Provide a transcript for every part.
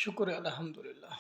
शुक्र है अल्हम्दुलिल्लाह।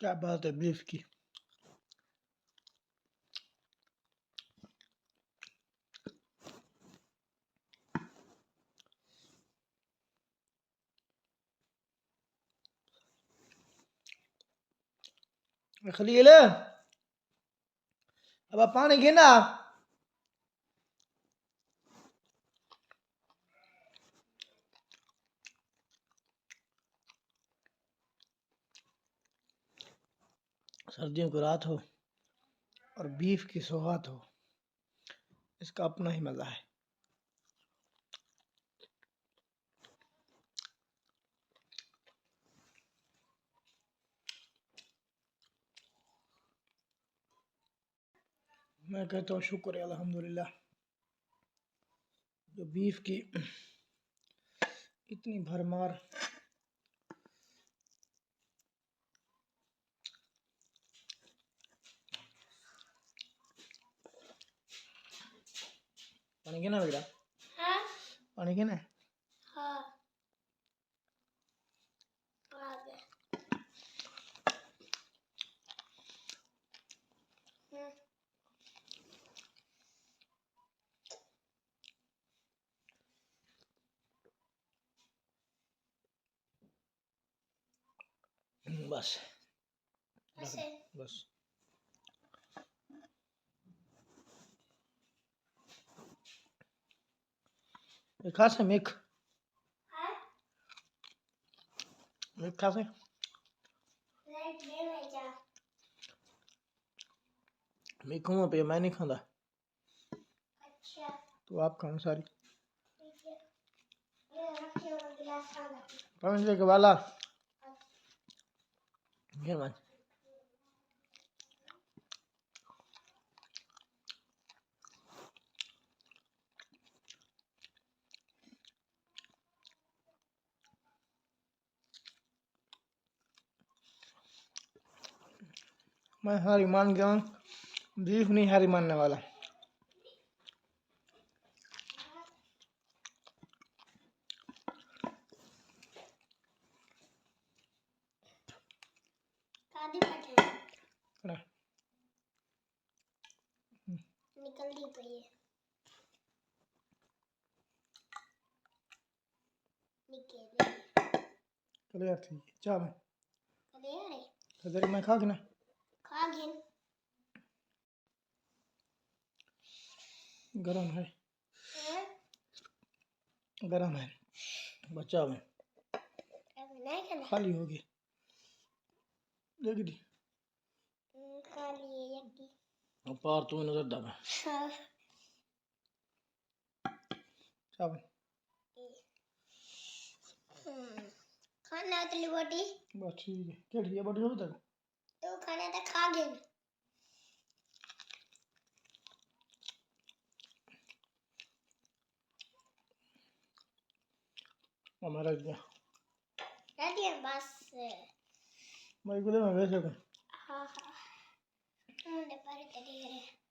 क्या बात है बीफ की। खलील अब आप पानी गिना। सर्दियों की रात हो और बीफ की सौगात हो, इसका अपना ही मजा है। मैं कहता हूँ शुक्र है अल्हम्दुलिल्लाह, जो बीफ की इतनी भरमार पानी गिना बेटा। हाँ? पानी गिना। हाँ। बस बस खा से मिक मिक खा से मिक हूँ पे मैं नहीं खांदा। अच्छा तो आप खाओ सारी पानी लेके वाला ये मान मैं हारी मान गया हूँ, बीफ नहीं हारी मानने वाला। चलो यार ठीक है चाह में यार खजर मैं खा के ना खा घेन गरम है गरम है बचा में नहीं खाना खाली होगी देख दी खा लिए यकी पार तू नजर दबा हाँ चावल खाना उतली बोटी बस ठीक है क्या ठीक है बड़ी हो तक तो खाना तो खा घेन हमारा क्या रहती है बस मैं गुले में भेज सकूं हाँ हाँ मुझे पर तेरी